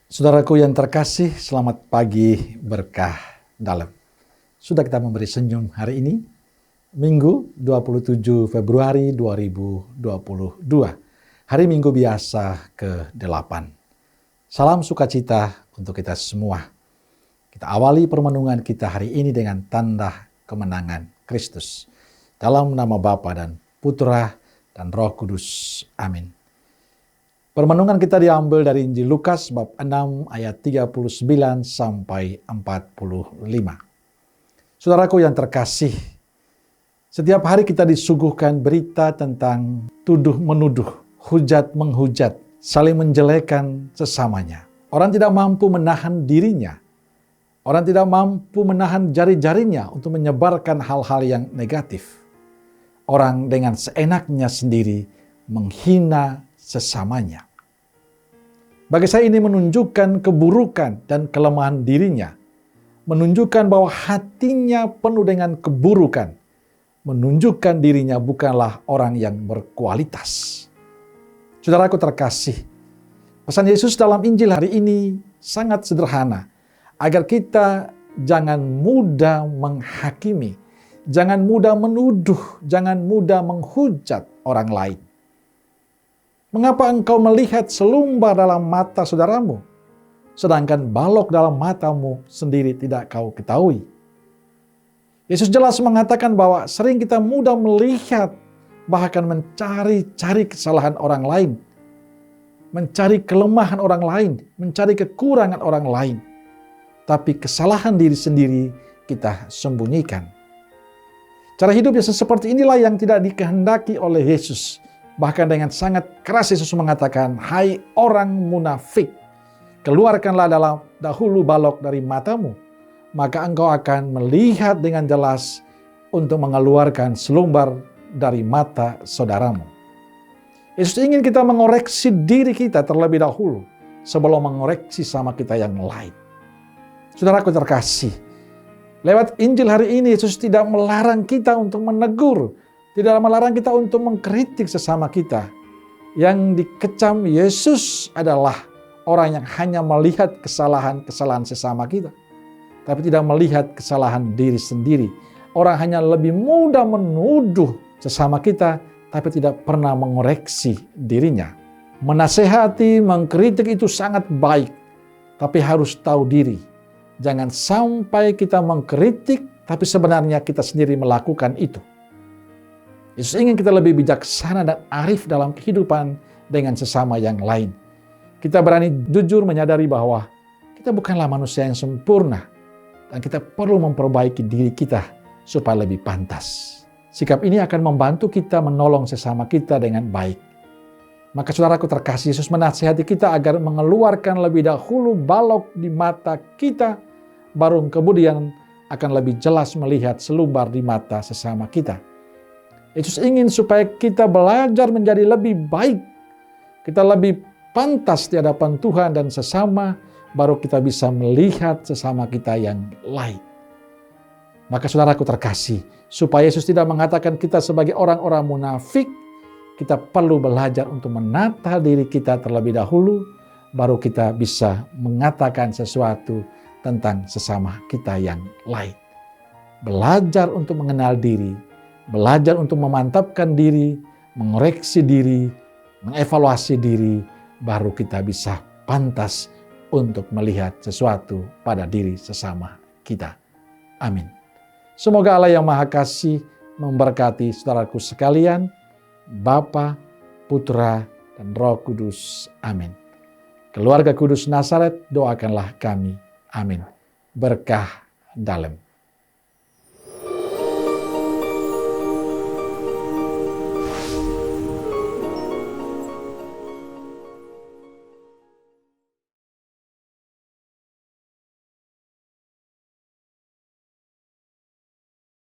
Saudaraku yang terkasih, selamat pagi berkah dalam. Sudah kita memberi senyum hari ini, Minggu 27 Februari 2022. Hari Minggu biasa ke-8. Salam sukacita untuk kita semua. Kita awali permenungan kita hari ini dengan tanda kemenangan Kristus. Dalam nama Bapa dan Putra dan Roh Kudus. Amin. Permenungan kita diambil dari Injil Lukas bab 6 ayat 39 sampai 45. Saudaraku yang terkasih, setiap hari kita disuguhkan berita tentang tuduh-menuduh, hujat-menghujat, saling menjelekan sesamanya. Orang tidak mampu menahan dirinya. Orang tidak mampu menahan jari-jarinya untuk menyebarkan hal-hal yang negatif. Orang dengan seenaknya sendiri menghina sesamanya. Bagi saya ini menunjukkan keburukan dan kelemahan dirinya. Menunjukkan bahwa hatinya penuh dengan keburukan. Menunjukkan dirinya bukanlah orang yang berkualitas. Saudaraku terkasih, pesan Yesus dalam Injil hari ini sangat sederhana. Agar kita jangan mudah menghakimi, jangan mudah menuduh, jangan mudah menghujat orang lain. Mengapa engkau melihat selumbar dalam mata saudaramu, sedangkan balok dalam matamu sendiri tidak kau ketahui? Yesus jelas mengatakan bahwa sering kita mudah melihat, bahkan mencari-cari kesalahan orang lain, mencari kelemahan orang lain, mencari kekurangan orang lain. Tapi kesalahan diri sendiri kita sembunyikan. Cara hidup yang seperti inilah yang tidak dikehendaki oleh Yesus. Bahkan dengan sangat keras Yesus mengatakan, "Hai orang munafik, keluarkanlah dahulu balok dari matamu, maka engkau akan melihat dengan jelas untuk mengeluarkan selumbar dari mata saudaramu." Yesus ingin kita mengoreksi diri kita terlebih dahulu sebelum mengoreksi sama kita yang lain. Saudaraku terkasih, lewat Injil hari ini Yesus tidak melarang kita untuk menegur, tidak melarang kita untuk mengkritik sesama kita. Yang dikecam Yesus adalah orang yang hanya melihat kesalahan-kesalahan sesama kita, tapi tidak melihat kesalahan diri sendiri. Orang hanya lebih mudah menuduh sesama kita, tapi tidak pernah mengoreksi dirinya. Menasehati, mengkritik itu sangat baik, tapi harus tahu diri. Jangan sampai kita mengkritik, tapi sebenarnya kita sendiri melakukan itu. Yesus ingin kita lebih bijaksana dan arif dalam kehidupan dengan sesama yang lain. Kita berani jujur menyadari bahwa kita bukanlah manusia yang sempurna. Dan kita perlu memperbaiki diri kita supaya lebih pantas. Sikap ini akan membantu kita menolong sesama kita dengan baik. Maka saudaraku terkasih, Yesus menasihati kita agar mengeluarkan lebih dahulu balok di mata kita, baru kemudian akan lebih jelas melihat selumbar di mata sesama kita. Yesus ingin supaya kita belajar menjadi lebih baik. Kita lebih pantas di hadapan Tuhan dan sesama, baru kita bisa melihat sesama kita yang lain. Maka saudaraku terkasih, supaya Yesus tidak mengatakan kita sebagai orang-orang munafik, kita perlu belajar untuk menata diri kita terlebih dahulu, baru kita bisa mengatakan sesuatu tentang sesama kita yang lain. Belajar untuk mengenal diri, belajar untuk memantapkan diri, mengoreksi diri, mengevaluasi diri, baru kita bisa pantas untuk melihat sesuatu pada diri sesama kita. Amin. Semoga Allah yang Maha Kasih memberkati saudaraku sekalian, Bapa, Putra, dan Roh Kudus. Amin. Keluarga Kudus Nazaret, doakanlah kami. Amin. Berkah dalam.